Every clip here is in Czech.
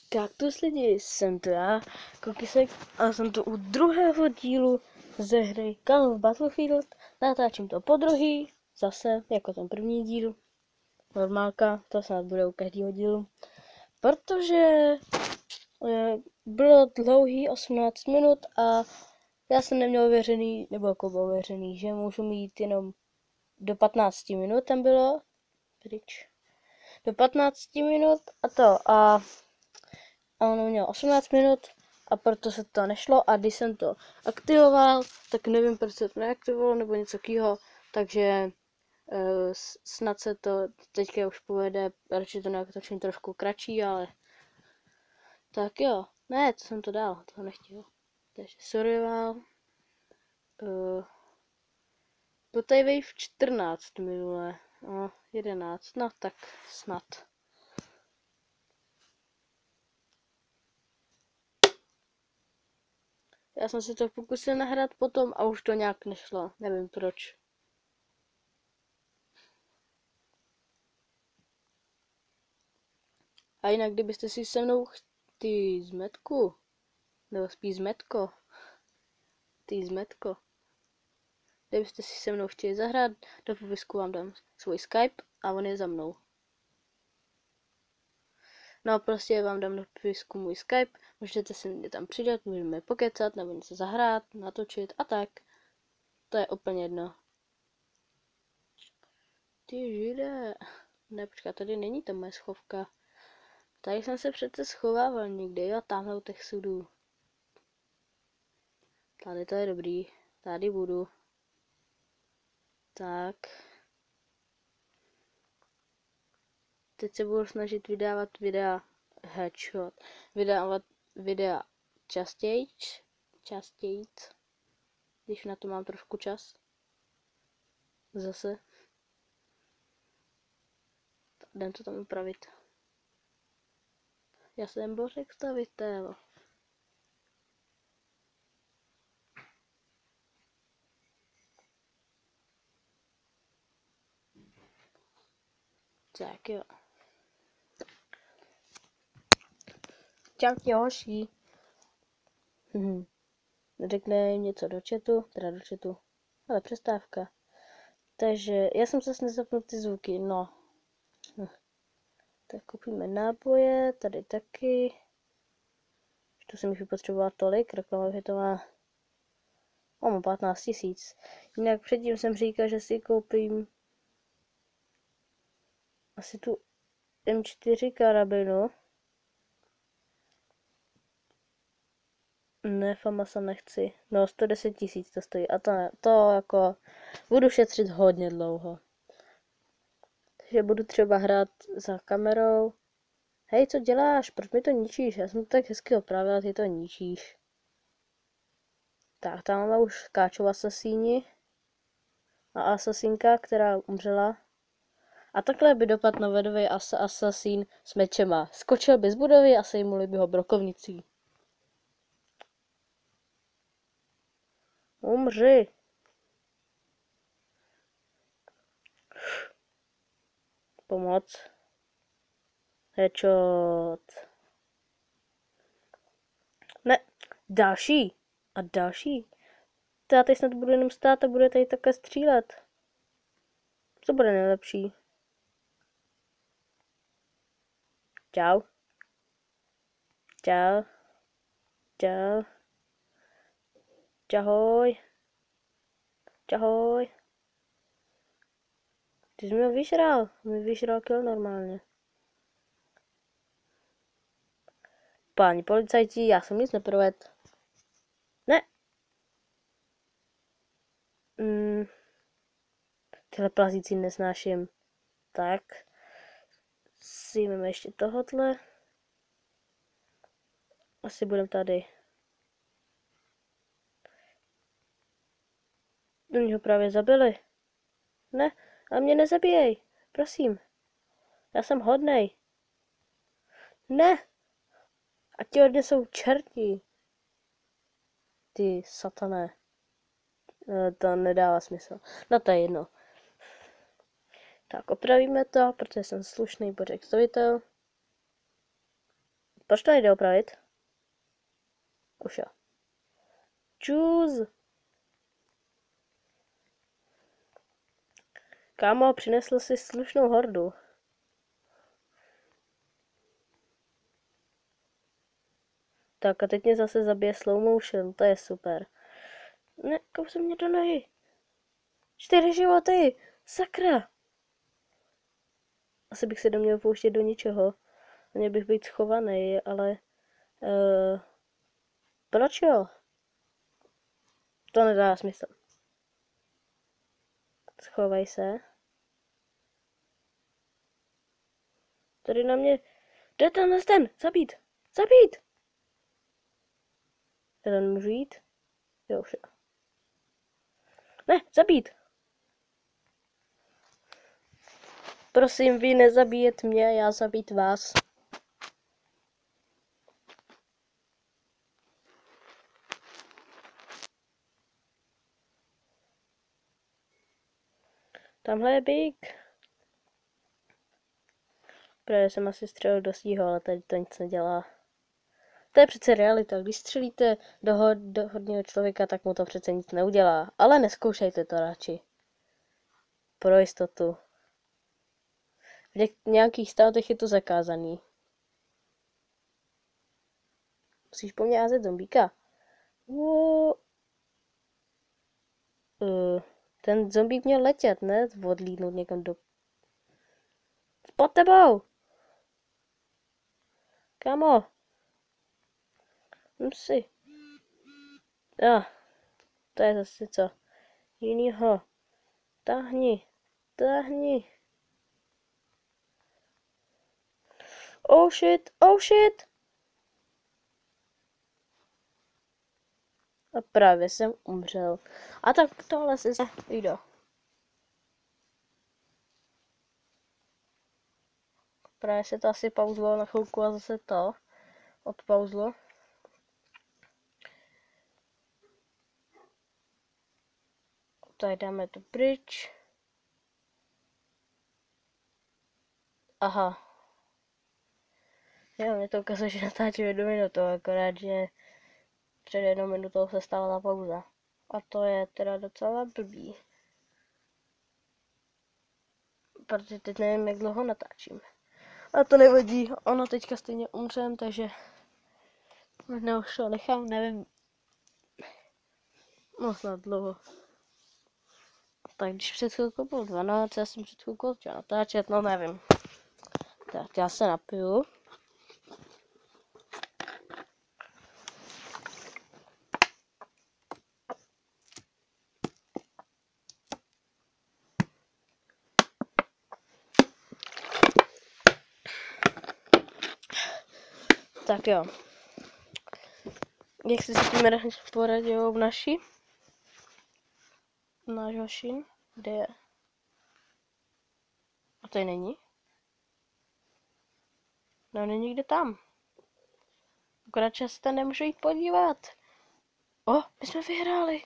Kaktus lidi, jsem to já, Kokisek, a jsem tu u druhého dílu ze hry Call of Battlefield. Natáčím to podruhý, zase, jako ten první díl. Normálka, to snad bude u každého dílu. Protože bylo dlouhý 18 minut a já jsem neměl ověřený, nebo jako bylo ověřený, že můžu mít jenom do 15 minut, tam bylo pryč. Do 15 minut a ono mělo 18 minut a proto se to nešlo a když jsem to aktivoval, tak nevím, proč se to neaktivovalo nebo něco takového, takže snad se to teďka už povede, radši to nějak točím trošku kratší, ale tak jo, ne, to jsem to dal, to jsem nechtěl. Takže survival, byl tady wave 14 minule, 11, no tak snad. Já jsem si to pokusil nahrát potom a už to nějak nešlo, nevím proč. A jinak, kdybyste si se mnou zmetku, nebo spíš zmetko, kdybyste si se mnou chtěli zahrát, do popisku vám dám svůj Skype a on je za mnou. No prostě vám dám do popisku můj Skype, můžete se mě tam přidat, můžeme pokecat, nebo něco zahrát, natočit a tak. To je úplně jedno. Ty žide. Ne, počkat, tady není ta moje schovka. Tady jsem se přece schovával někde, jo, tamhle u těch sudů. Tady to je dobrý, tady budu. Tak. Teď se budu snažit vydávat videa headshot. Vydávat videa častěji, když na to mám trošku čas. Zase. Jdem to tam upravit. Já jsem Bořek stavitel. Tak jo. Čau ti hoši. Řekne jim něco do chatu, ale přestávka. Takže já jsem se nezapnul ty zvuky, no. Tak koupíme náboje, tady taky. To jsem jich vypotřeboval tolik, reklamově to má. Mám 15 000. Jinak předtím jsem říkal, že si koupím asi tu M4 karabinu. Ne, Famasa nechci. No, 110 000 to stojí. A to jako budu šetřit hodně dlouho. Takže budu třeba hrát za kamerou. Hej, co děláš? Proč mi to ničíš? Já jsem to tak hezky opravila, ty to ničíš. Tak, tamhle už skáčou asasíni. A asasínka, která umřela. A takhle by dopadl novodový asasín s mečema. Skočil by z budovy a sejmuli by ho brokovnicí. Umři. Pomoc. Headshot. Ne, další. A další. Já teď snad budu jenom stát a bude tady takhle střílet. Co bude nejlepší? Čau. Čau. Čau. Čahoj. Čahoj. Ty jsi mi ho vyžral. Mi vyžral kill normálně. Páni policajti, já jsem nic neprovedl. Ne. Tyhle plazící nesnáším. Tak. Sejmeme ještě tohohle. Asi budeme tady. Oni ho právě zabili. Ne, a mě nezabíjej. Prosím. Já jsem hodnej. Ne. A ti hodně jsou čerti. Ty satané. To nedává smysl. No to je jedno. Tak opravíme to, protože jsem slušný Bořek stavitel. Proč to nejde opravit? Už jo. Čůz! Kámo, přinesl si slušnou hordu. Tak a teď mě zase zabije slow motion, to je super. Ne, kousem mě do nohy. 4 životy, sakra. Asi bych se neměl pouštět do ničeho. Měl bych být schovaný, ale... proč jo? To nedá smysl. Schovaj se. Tady na mě... Jde tam na ten! Zabít! Zabít! Já tam můžu jít? Jo, už jo. Ne, zabít! Prosím, vy nezabíjet mě, já zabít vás. Tamhle je Big. Právě jsem asi střelil do svýho, ale tady to nic nedělá. To je přece realita. Když střelíte do hodného člověka, tak mu to přece nic neudělá. Ale neskoušejte to radši. Pro jistotu. V nějakých státech je to zakázaný. Musíš po mně házet zombíka. Ten zombík měl letět, ne? Odlídnout někam do... Pod tebou! Kámo! Si. To je zase co? Jinýho. Táhni. Táhni. Oh shit, oh shit! A právě jsem umřel. A tak tohle si jde. Právě se to asi pauzlo na chvilku a zase to odpauzlo. Tady dáme tu bridge. Aha. Jo, mě to ukazuje, že natáčím 1 minutu, akorát, že před 1 minutou se stala ta pauza. A to je teda docela blbý. Protože teď nevím, jak dlouho natáčím. A to nevadí, ono teďka stejně umřem, takže možná už to nechám, nevím. Možná dlouho. Tak když před chvilkou bylo 12, já jsem před chvilkou chtěla natáčet, no nevím. Tak já se napiju. Tak jo. Jak se s tím poradil v naší? Náš hošin? Kde je? A tady není? No, není nikde tam. Akorát často nemůžu jít podívat. My jsme vyhráli.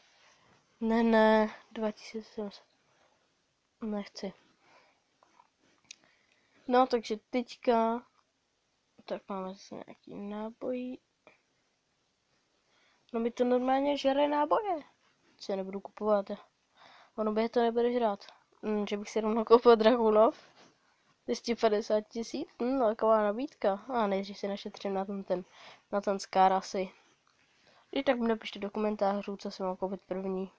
Ne, 2700. Nechci. No, takže teďka... Tak máme zase nějaký nábojí. No mi to normálně žere náboje. Co nebudu kupovat. Ono by to nebude žrát. Že bych si rovnou koupil Dragunov. 250 000. Taková nabídka. A nejdřív si našetřím na ten Scar asi. Když tak mi napište do komentářů, co si mám koupit první.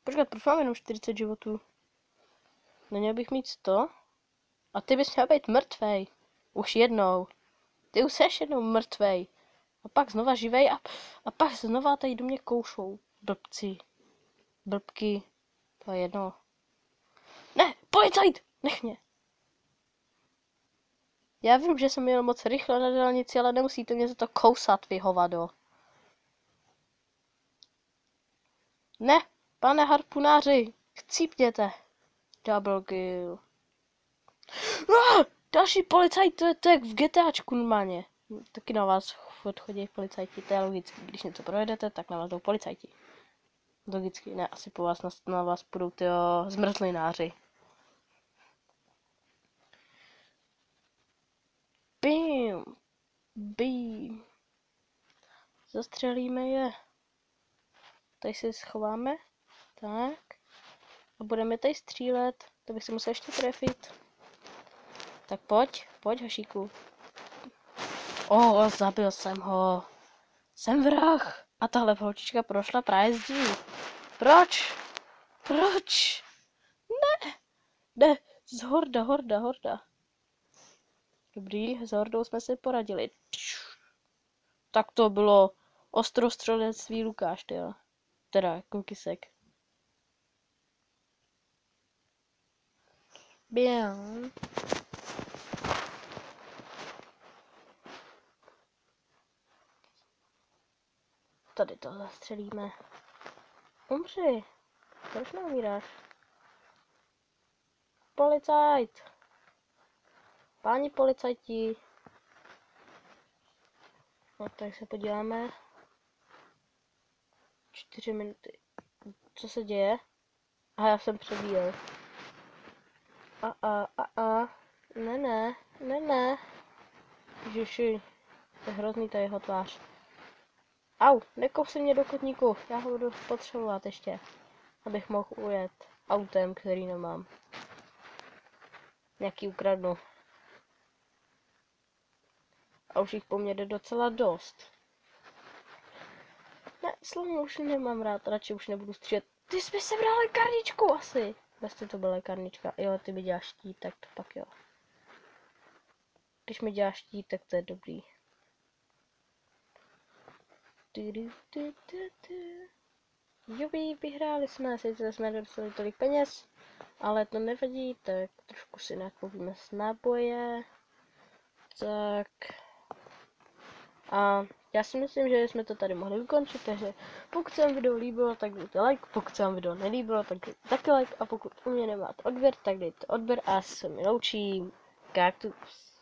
Počkat, proč mám jenom 40 životů? Neměl bych mít 100? A ty bys měl být mrtvej. Už jednou. Ty už seš jednou mrtvej. A pak znova živej a pak znova tady do mě koušou. Blbci. Blbky. To je jedno. Ne, policajt! Nech mě. Já vím, že jsem jel moc rychle na dálnici, ale nemusíte mě za to kousat, vy hovado. Ne, pane harpunáři, chcípněte. Double kill. Další policajt, to je v GTAčku normálně. Taky na vás odchodí policajti, to je logicky. Když něco projedete, tak na vás jdou policajti. Logicky, ne, asi po vás na vás půjdou ty zmrzlináři. Bí. Zastřelíme je. Tady se schováme. Tak. A budeme tady střílet. To bych se musel ještě trefit. Tak pojď hošíku. Zabil jsem ho. Jsem vrah. A tahle holčička prošla právě zdí. Proč? Ne, z horda. Dobrý, s hordou jsme se poradili. Tak to bylo ostrostřelectví Lukáš, tyjo. Teda, konkysek. Bien. Tady to zastřelíme. Umři. Proč neumíráš? Policajt. Páni policajti. No tak se podíváme. 4 minuty. Co se děje? A já jsem přebíjel. Ne. Ježiši. To je hrozný, ta jeho tvář. Au, nekop si mě do kotníku. Já ho budu potřebovat ještě. Abych mohl ujet autem, který nemám. Nějaký ukradnu. A už jich po mně jde docela dost. Ne, slovně už nemám rád, radši už nebudu střílet. Ty jsi mi sebral lékárničku asi. Vlastně to byla lékárnička. Jo, ty mi děláš štít, tak to pak jo. Když mi děláš štít, tak to je dobrý. Jubi, vyhráli jsme, sice jsme dostali tolik peněz, ale to nevadí, tak trošku si nakoupíme z náboje. Tak. A já si myslím, že jsme to tady mohli ukončit, takže pokud se vám video líbilo, tak dejte like, pokud se vám video nelíbilo, tak dejte taky like a pokud u mě nemáte odběr, tak dejte odběr a se mi loučí Kaktus.